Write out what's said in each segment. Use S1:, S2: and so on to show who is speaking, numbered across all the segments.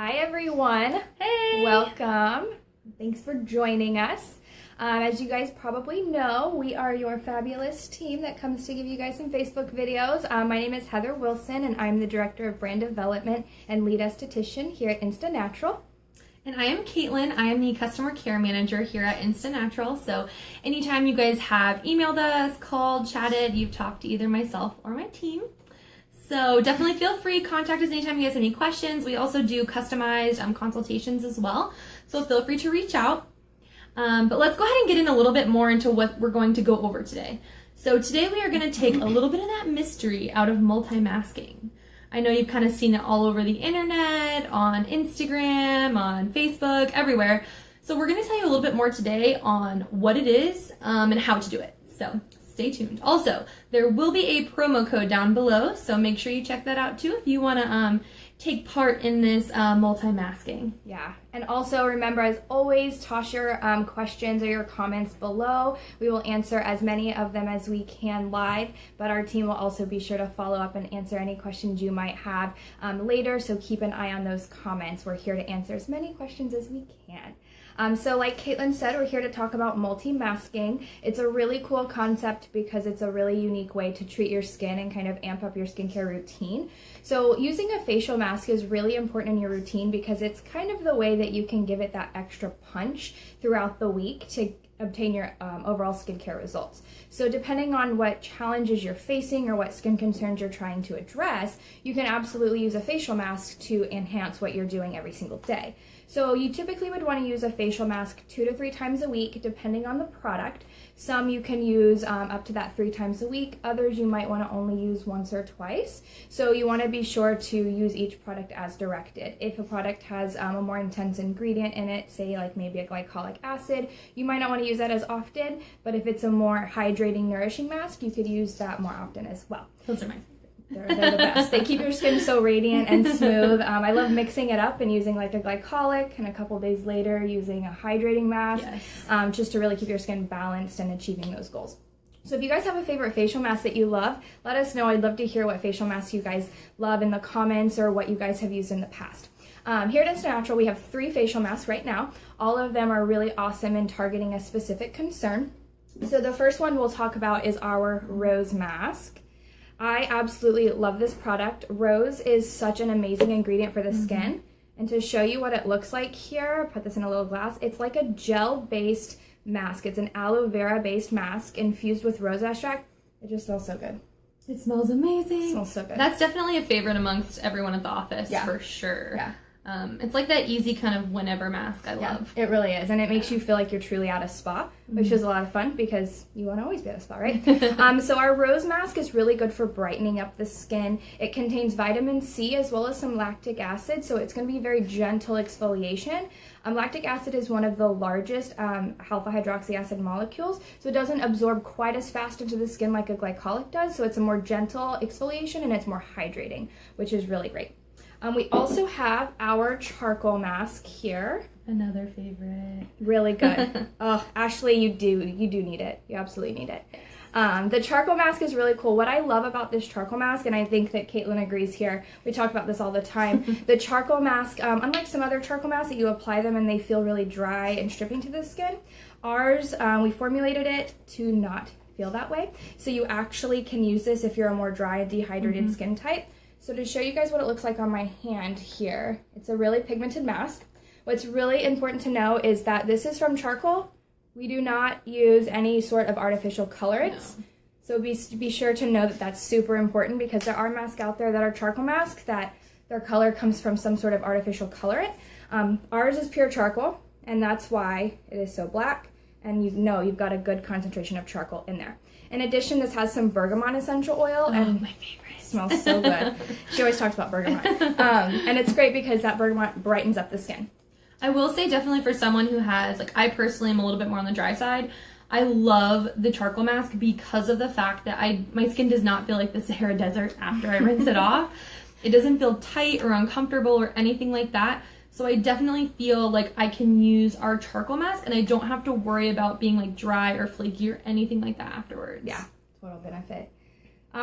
S1: Hi everyone.
S2: Hey!
S1: Welcome. Thanks for joining us. As you guys probably know, we are your fabulous team that comes to give you guys some Facebook videos. My name is Heather Wilson and I'm the Director of Brand Development and Lead Esthetician here at InstaNatural.
S2: And I am Caitlin. I am the Customer Care Manager here at InstaNatural. So anytime you guys have emailed us, called, chatted, you've talked to either myself or my team. So definitely feel free, contact us anytime you guys have any questions. We also do customized consultations as well. So feel free to reach out. But let's go ahead and get in a little bit more into what we're going to go over today. So today we are going to take a little bit of that mystery out of multi-masking. I know you've kind of seen it all over the internet, on Instagram, on Facebook, everywhere. So we're going to tell you a little bit more today on what it is and how to do it. So stay tuned. Also, there will be a promo code down below, so make sure you check that out too if you want to take part in this multi-masking.
S1: Yeah, and also remember, as always, toss your questions or your comments below. We will answer as many of them as we can live, but our team will also be sure to follow up and answer any questions you might have later, so keep an eye on those comments. We're here to answer as many questions as we can. So like Caitlin said, we're here to talk about multi-masking. It's a really cool concept because it's a really unique way to treat your skin and kind of amp up your skincare routine. So using a facial mask is really important in your routine because it's kind of the way that you can give it that extra punch throughout the week to obtain your overall skincare results. So depending on what challenges you're facing or what skin concerns you're trying to address, you can absolutely use a facial mask to enhance what you're doing every single day. So you typically would want to use a facial mask 2 to 3 times a week, depending on the product. Some you can use up to that 3 times a week. Others you might want to only use once or twice. So you want to be sure to use each product as directed. If a product has a more intense ingredient in it, say like maybe a glycolic acid, you might not want to use that as often, but if it's a more hydrating, nourishing mask, you could use that more often as well.
S2: Those are mine.
S1: They're the best. They keep your skin so radiant and smooth. I love mixing it up and using like a glycolic and a couple days later using a hydrating mask,
S2: Yes.
S1: Just to really keep your skin balanced and achieving those goals. So if you guys have a favorite facial mask that you love, let us know. I'd love to hear what facial masks you guys love in the comments or what you guys have used in the past. Here at InstaNatural, we have 3 facial masks right now. All of them are really awesome in targeting a specific concern. So the first one we'll talk about is our rose mask. I absolutely love this product. Rose is such an amazing ingredient for the skin. And to show you what it looks like here, put this in a little glass. It's like a gel-based mask. It's an aloe vera based mask infused with rose extract. It just smells so good.
S2: It smells amazing.
S1: It smells so good.
S2: That's definitely a favorite amongst everyone at the office,
S1: Yeah.
S2: for sure.
S1: Yeah.
S2: It's like that easy kind of whenever mask I love.
S1: It really is, and it makes you feel like you're truly at a spa, which is a lot of fun because you want to always be at a spa, right? So our rose mask is really good for brightening up the skin. It contains vitamin C as well as some lactic acid, so it's going to be very gentle exfoliation. Lactic acid is one of the largest alpha hydroxy acid molecules, so it doesn't absorb quite as fast into the skin like a glycolic does, so it's a more gentle exfoliation and it's more hydrating, which is really great. We also have our charcoal mask here.
S2: Another favorite.
S1: Really good. Oh, Ashley, you do need it. You absolutely need it. The charcoal mask is really cool. What I love about this charcoal mask, and I think that Caitlin agrees here, we talk about this all the time, the charcoal mask, unlike some other charcoal masks that you apply them and they feel really dry and stripping to the skin, ours, we formulated it to not feel that way. So you actually can use this if you're a more dry and dehydrated skin type. So to show you guys what it looks like on my hand here, it's a really pigmented mask. What's really important to know is that this is from charcoal. We do not use any sort of artificial colorants. No. So be sure to know that that's super important because there are masks out there that are charcoal masks that their color comes from some sort of artificial colorant. Ours is pure charcoal, and that's why it is so black, and you know you've got a good concentration of charcoal in there. In addition, this has some bergamot essential oil. And
S2: my favorite.
S1: Smells so good. She always talks about bergamot. And it's great because that bergamot brightens up the skin.
S2: I will say definitely for someone who has, like I personally am a little bit more on the dry side, I love the charcoal mask because of the fact that my skin does not feel like the Sahara Desert after I rinse it off. It doesn't feel tight or uncomfortable or anything like that. So I definitely feel like I can use our charcoal mask and I don't have to worry about being like dry or flaky or anything like that afterwards.
S1: Yeah, total benefit.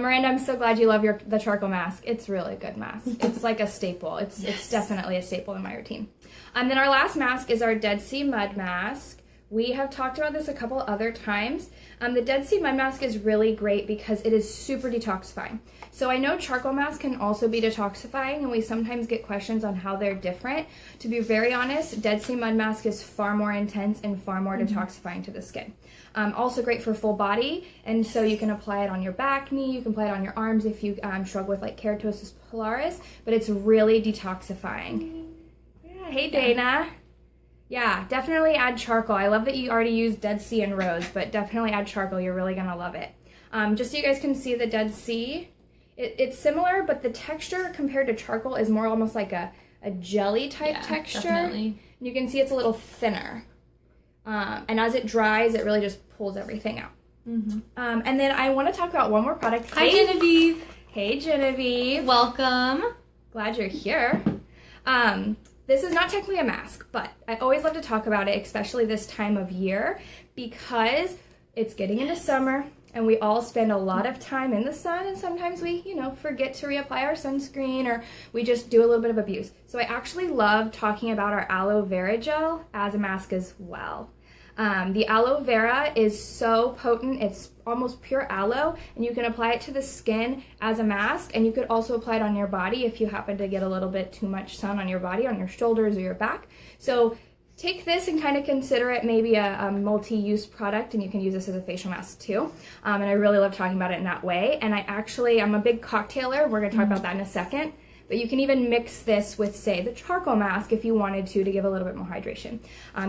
S1: Miranda, I'm so glad you love the charcoal mask. It's really a good mask. It's like a staple. It's definitely a staple in my routine. Then our last mask is our Dead Sea Mud Mask. We have talked about this a couple other times. The Dead Sea Mud Mask is really great because it is super detoxifying. So I know charcoal masks can also be detoxifying, and we sometimes get questions on how they're different. To be very honest, Dead Sea Mud Mask is far more intense and far more detoxifying to the skin. Also great for full body, and so you can apply it on your back knee, you can apply it on your arms if you struggle with like keratosis pilaris, but it's really detoxifying. Yeah, hey Dana. Yeah, definitely add charcoal. I love that you already used Dead Sea and Rose, but definitely add charcoal. You're really gonna love it. Just so you guys can see the Dead Sea, it's similar, but the texture compared to charcoal is more almost like a jelly type texture. Definitely. You can see it's a little thinner. And as it dries, it really just pulls everything out. And then I want to talk about one more product.
S2: Hi, Genevieve.
S1: Hey, Genevieve.
S2: Welcome.
S1: Glad you're here. This is not technically a mask, but I always love to talk about it, especially this time of year, because it's getting into summer and we all spend a lot of time in the sun, and sometimes we, forget to reapply our sunscreen, or we just do a little bit of abuse. So I actually love talking about our aloe vera gel as a mask as well. The aloe vera is so potent, it's almost pure aloe, and you can apply it to the skin as a mask, and you could also apply it on your body if you happen to get a little bit too much sun on your body, on your shoulders or your back. So take this and kind of consider it maybe a multi-use product, and you can use this as a facial mask too. And I really love talking about it in that way. And I'm a big cocktailer. We're going to talk about that in a second. But you can even mix this with, say, the charcoal mask if you wanted to give a little bit more hydration.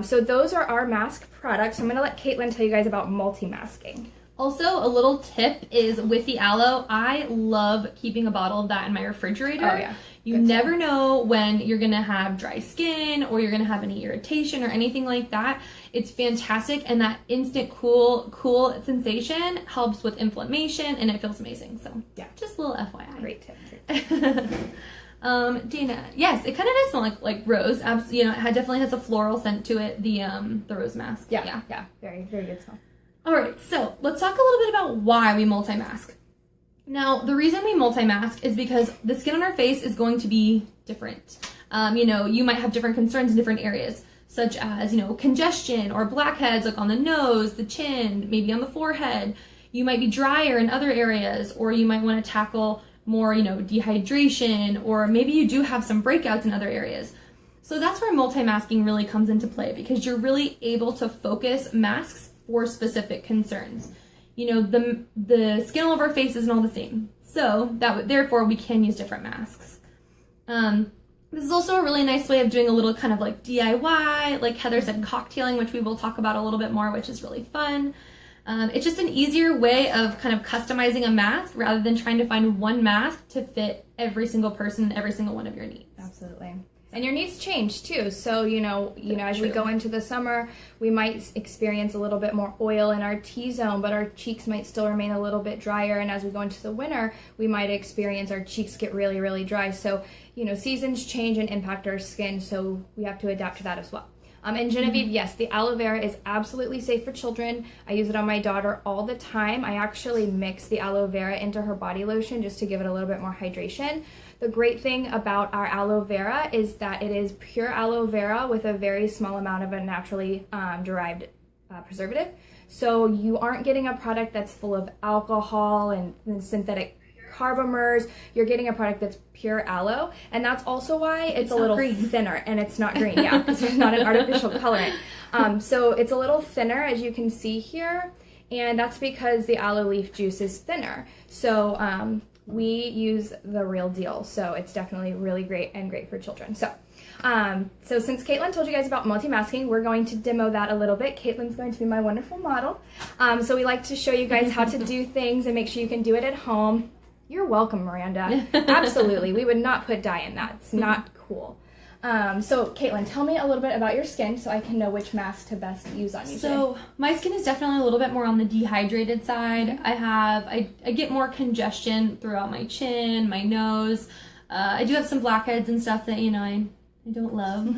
S1: So those are our mask products. I'm going to let Caitlin tell you guys about multi-masking.
S2: Also, a little tip is with the aloe, I love keeping a bottle of that in my refrigerator. Oh, yeah. You never know when you're going to have dry skin or you're going to have any irritation or anything like that. It's fantastic, and that instant cool sensation helps with inflammation, and it feels amazing. So, yeah, just a little FYI.
S1: Great tip.
S2: Dana, yes, it kind of does smell like rose. It definitely has a floral scent to it, the rose mask.
S1: Yeah, very, very good smell.
S2: All right, so let's talk a little bit about why we multi-mask. Now, the reason we multi-mask is because the skin on our face is going to be different. You might have different concerns in different areas, such as, congestion or blackheads like on the nose, the chin, maybe on the forehead. You might be drier in other areas, or you might want to tackle more, dehydration, or maybe you do have some breakouts in other areas. So that's where multi-masking really comes into play, because you're really able to focus masks for specific concerns. The skin all over our face isn't all the same. So therefore we can use different masks. This is also a really nice way of doing a little kind of like DIY, like Heather said, cocktailing, which we will talk about a little bit more, which is really fun. It's just an easier way of kind of customizing a mask rather than trying to find one mask to fit every single person, every single one of your needs.
S1: Absolutely. And your needs change too. So, as we go into the summer, we might experience a little bit more oil in our T-zone, but our cheeks might still remain a little bit drier. And as we go into the winter, we might experience our cheeks get really, really dry. So, seasons change and impact our skin. So we have to adapt to that as well. And Genevieve, yes, the aloe vera is absolutely safe for children. I use it on my daughter all the time. I actually mix the aloe vera into her body lotion just to give it a little bit more hydration. The great thing about our aloe vera is that it is pure aloe vera with a very small amount of a naturally derived preservative. So you aren't getting a product that's full of alcohol and synthetic carbomers. You're getting a product that's pure aloe, and that's also why it's a little thinner, and it's not green, yeah, because there's not an artificial colorant. So it's a little thinner, as you can see here, and that's because the aloe leaf juice is thinner. So we use the real deal, so it's definitely really great and great for children. So since Caitlin told you guys about multi-masking, we're going to demo that a little bit. Caitlin's going to be my wonderful model. So we like to show you guys how to do things and make sure you can do it at home. You're welcome, Miranda. Absolutely. We would not put dye in that. It's not cool. So Caitlin, tell me a little bit about your skin so I can know which mask to best use on you.
S2: So my skin is definitely a little bit more on the dehydrated side. I get more congestion throughout my chin, my nose. I do have some blackheads and stuff that, I don't love.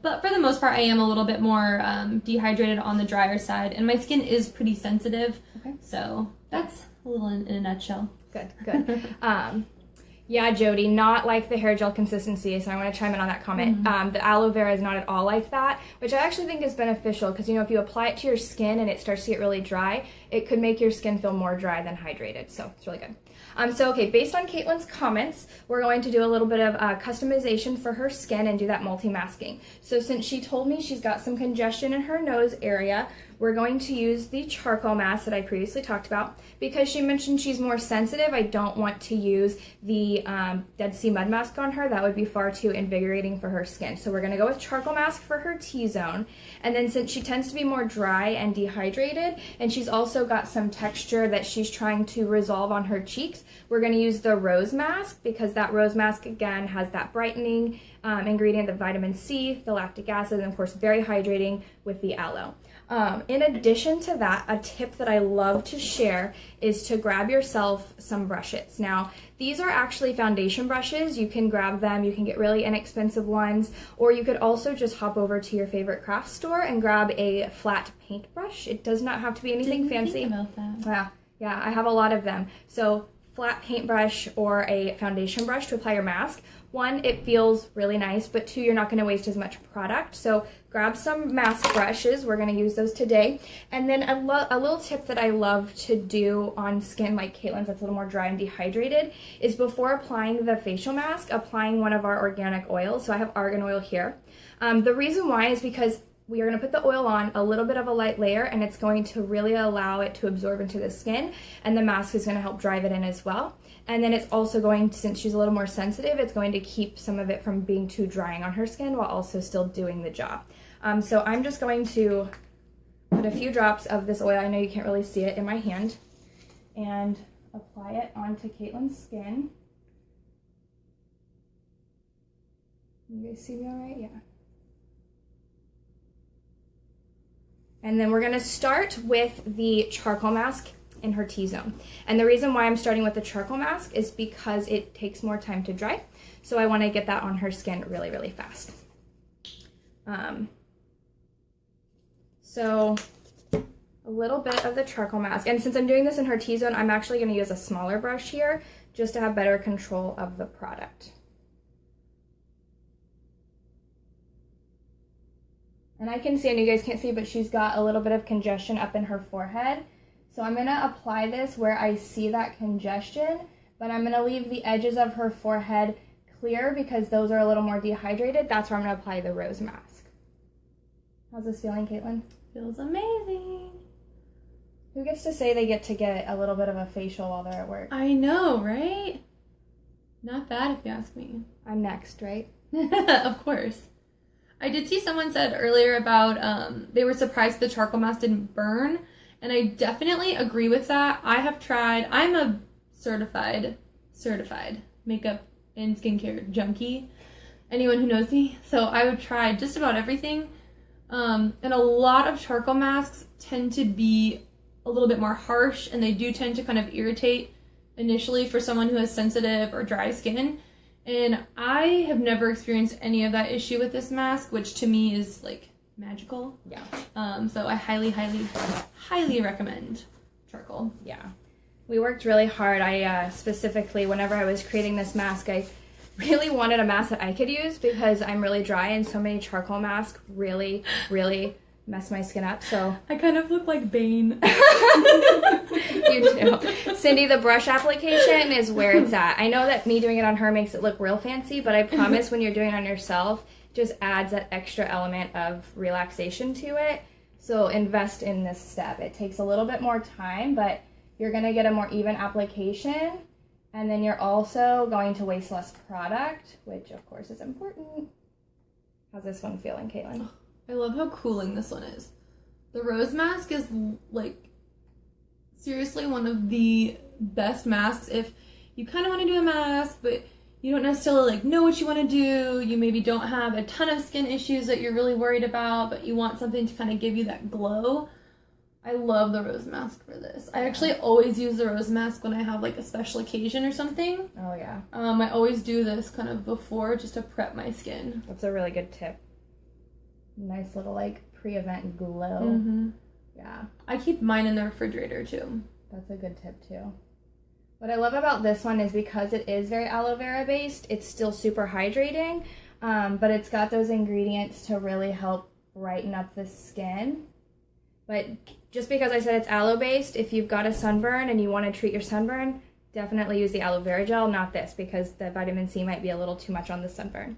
S2: But for the most part, I am a little bit more dehydrated on the drier side, and my skin is pretty sensitive. Okay. So that's a little in a nutshell.
S1: Good, good. Yeah, Jody, not like the hair gel consistency, so I want to chime in on that comment. The aloe vera is not at all like that, which I actually think is beneficial because, you know, if you apply it to your skin and it starts to get really dry, it could make your skin feel more dry than hydrated, so it's really good. Okay, based on Caitlin's comments, we're going to do a little bit of customization for her skin and do that multi-masking. So since she told me she's got some congestion in her nose area, we're going to use the charcoal mask that I previously talked about. Because she mentioned she's more sensitive, I don't want to use the Dead Sea Mud Mask on her. That would be far too invigorating for her skin. So we're going to go with charcoal mask for her T-zone. And then since she tends to be more dry and dehydrated, and she's also got some texture that she's trying to resolve on her cheeks, we're going to use the rose mask because that rose mask, again, has that brightening ingredient, the vitamin C, the lactic acid, and of course very hydrating with the aloe. In addition to that, a tip that I love to share is to grab yourself some brushes. Now, these are actually foundation brushes. You can grab them, you can get really inexpensive ones, or you could also just hop over to your favorite craft store and grab a flat paintbrush. It does not have to be anything fancy.
S2: Think about that.
S1: Yeah, I have a lot of them. So flat paintbrush or a foundation brush to apply your mask. One, it feels really nice, but two, you're not going to waste as much product. So grab some mask brushes. We're going to use those today. And then a little tip that I love to do on skin like Caitlin's that's a little more dry and dehydrated is before applying the facial mask, applying one of our organic oils. So I have argan oil here. The reason why is because we are going to put the oil on a little bit of a light layer, and it's going to really allow it to absorb into the skin, and the mask is going to help drive it in as well. And then it's also going to, since she's a little more sensitive, it's going to keep some of it from being too drying on her skin while also still doing the job. So I'm just going to put a few drops of this oil, I know you can't really see it, in my hand, and apply it onto Caitlin's skin. You guys see me all right? Yeah. And then we're going to start with the charcoal mask in her T-zone. And the reason why I'm starting with the charcoal mask is because it takes more time to dry. So I want to get that on her skin really, really fast. So a little bit of the charcoal mask. And since I'm doing this in her T-zone, I'm actually going to use a smaller brush here just to have better control of the product. And I can see, and you guys can't see, but she's got a little bit of congestion up in her forehead. So I'm going to apply this where I see that congestion, but I'm going to leave the edges of her forehead clear because those are a little more dehydrated. That's where I'm going to apply the rose mask. How's this feeling, Caitlin?
S2: Feels amazing.
S1: Who gets to say they get to get a little bit of a facial while they're at work?
S2: I know, right? Not bad if you ask me.
S1: I'm next, right?
S2: Of course. I did see someone said earlier about they were surprised the charcoal mask didn't burn, and I definitely agree with that. I have tried, I'm a certified makeup and skincare junkie, anyone who knows me, so I would try just about everything, and a lot of charcoal masks tend to be a little bit more harsh, and they do tend to kind of irritate initially for someone who has sensitive or dry skin. And I have never experienced any of that issue with this mask, which to me is like magical.
S1: Yeah.
S2: So I highly, highly, highly recommend charcoal.
S1: Yeah. We worked really hard. I specifically, whenever I was creating this mask, I really wanted a mask that I could use because I'm really dry and so many charcoal masks really, really mess my skin up. So
S2: I kind of look like Bane.
S1: You do. Cindy, the brush application is where it's at. I know that me doing it on her makes it look real fancy, but I promise when you're doing it on yourself, it just adds that extra element of relaxation to it. So invest in this step. It takes a little bit more time, but you're going to get a more even application, and then you're also going to waste less product, which of course is important. How's this one feeling, Caitlin?
S2: I love how cooling this one is. The rose mask is like seriously one of the best masks if you kind of want to do a mask, but you don't necessarily like know what you want to do. You maybe don't have a ton of skin issues that you're really worried about, but you want something to kind of give you that glow. I love the rose mask for this. I actually always use the rose mask when I have like a special occasion or something.
S1: Oh yeah.
S2: I always do this kind of before just to prep my skin.
S1: That's a really good tip. Nice little like pre-event glow.
S2: Mm-hmm.
S1: Yeah.
S2: I keep mine in the refrigerator too.
S1: That's a good tip too. What I love about this one is because it is very aloe vera based, it's still super hydrating, but it's got those ingredients to really help brighten up the skin. But just because I said it's aloe based, if you've got a sunburn and you want to treat your sunburn, definitely use the aloe vera gel, not this, because the vitamin C might be a little too much on the sunburn.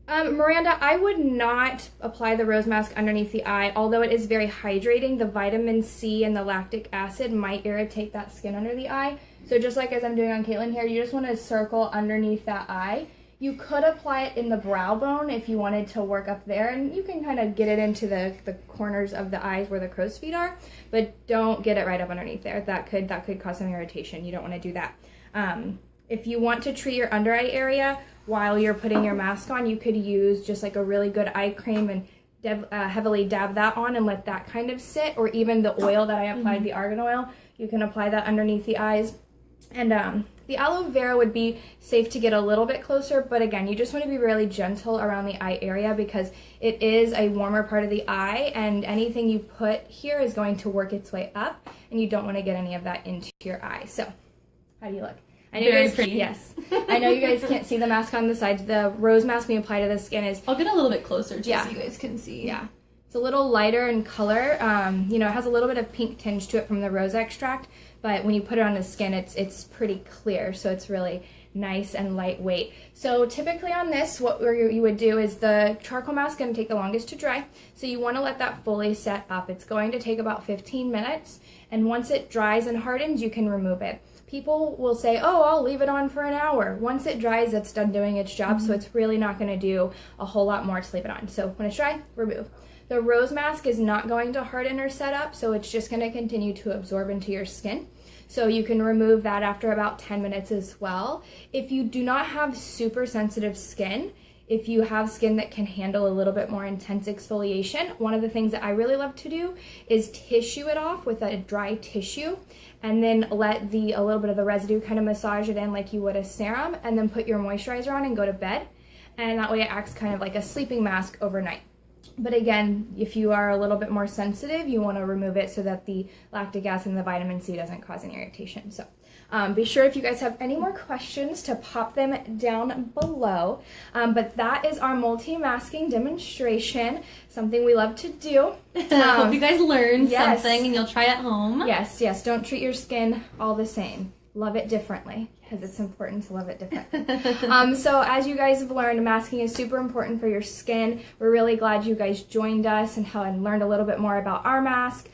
S1: Miranda, I would not apply the rose mask underneath the eye. Although it is very hydrating, the vitamin C and the lactic acid might irritate that skin under the eye. So just like as I'm doing on Caitlin here, you just want to circle underneath that eye. You could apply it in the brow bone if you wanted to work up there, and you can kind of get it into the corners of the eyes where the crow's feet are, but don't get it right up underneath there. That could cause some irritation. You don't want to do that. If you want to treat your under eye area while you're putting your mask on, you could use just like a really good eye cream and heavily dab that on and let that kind of sit, or even the oil that I applied, the argan oil, you can apply that underneath the eyes. And the aloe vera would be safe to get a little bit closer, but again, you just want to be really gentle around the eye area because it is a warmer part of the eye, and anything you put here is going to work its way up, and you don't want to get any of that into your eye. So, how do you look? I know
S2: Very
S1: you guys,
S2: pretty.
S1: Yes. I know you guys can't see the mask on the sides. The rose mask we apply to the skin is...
S2: I'll get a little bit closer just so you guys can see.
S1: Yeah. It's a little lighter in color. You know, it has a little bit of pink tinge to it from the rose extract, but when you put it on the skin, it's pretty clear, so it's really nice and lightweight. So typically on this, what you would do is the charcoal mask is going to take the longest to dry, so you want to let that fully set up. It's going to take about 15 minutes, and once it dries and hardens, you can remove it. People will say, oh, I'll leave it on for an hour. Once it dries, it's done doing its job, so it's really not going to do a whole lot more to leave it on. So when it's dry, remove. The rose mask is not going to harden or set up, so it's just going to continue to absorb into your skin. So you can remove that after about 10 minutes as well. If you do not have super sensitive skin, if you have skin that can handle a little bit more intense exfoliation, one of the things that I really love to do is tissue it off with a dry tissue and then let a little bit of the residue kind of massage it in like you would a serum, and then put your moisturizer on and go to bed. And that way it acts kind of like a sleeping mask overnight. But again, if you are a little bit more sensitive, you want to remove it so that the lactic acid and the vitamin C doesn't cause any irritation. So be sure if you guys have any more questions to pop them down below. But that is our multi-masking demonstration, something we love to do.
S2: Hope you guys learned something and you'll try it at home.
S1: Yes, yes. Don't treat your skin all the same. Love it differently, because it's important to love it differently. So as you guys have learned, masking is super important for your skin. We're really glad you guys joined us and learned a little bit more about our mask.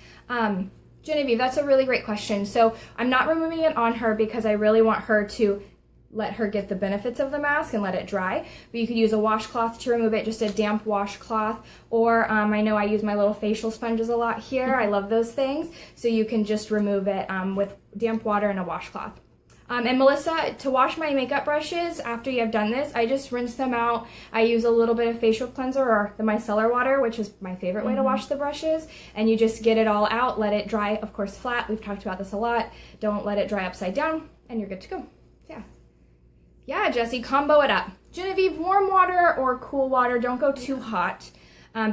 S1: Genevieve, that's a really great question. So I'm not removing it on her because I really want her to let her get the benefits of the mask and let it dry. But you could use a washcloth to remove it, just a damp washcloth. Or I know I use my little facial sponges a lot here. I love those things. So you can just remove it with damp water and a washcloth. And Melissa, to wash my makeup brushes after you have done this, I just rinse them out. I use a little bit of facial cleanser or the micellar water, which is my favorite way to wash the brushes. And you just get it all out, let it dry, of course, flat. We've talked about this a lot. Don't let it dry upside down, and you're good to go. Yeah, Jessie, combo it up. Genevieve, warm water or cool water. Don't go too hot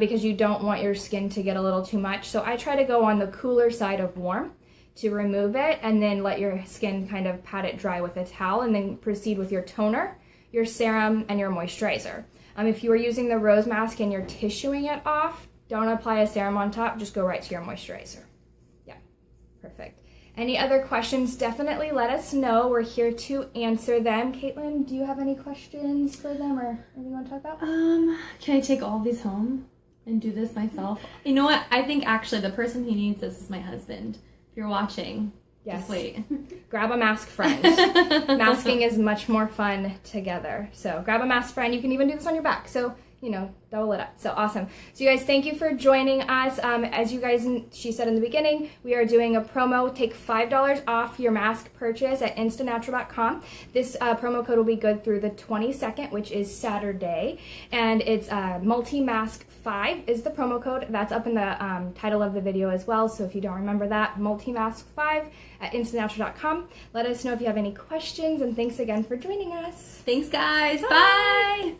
S1: because you don't want your skin to get a little too much. So I try to go on the cooler side of warm to remove it, and then let your skin kind of pat it dry with a towel, and then proceed with your toner, your serum, and your moisturizer. If you are using the rose mask and you're tissuing it off, don't apply a serum on top, just go right to your moisturizer. Yeah, perfect. Any other questions, definitely let us know. We're here to answer them. Caitlin, do you have any questions for them or anything you want to talk about?
S2: Can I take all of these home and do this myself? You know what? I think actually the person who needs this is my husband. If you're watching, just wait.
S1: Grab a mask friend. Masking is much more fun together. So grab a mask friend. You can even do this on your back. So, you know, double it up. So awesome. So you guys, thank you for joining us. As you guys, she said in the beginning, we are doing a promo. Take $5 off your mask purchase at InstaNatural.com. This promo code will be good through the 22nd, which is Saturday. And it's multi-mask 5 is the promo code. That's up in the title of the video as well. So if you don't remember that, multi-mask 5 at InstaNatural.com. Let us know if you have any questions, and thanks again for joining us.
S2: Thanks, guys. Bye.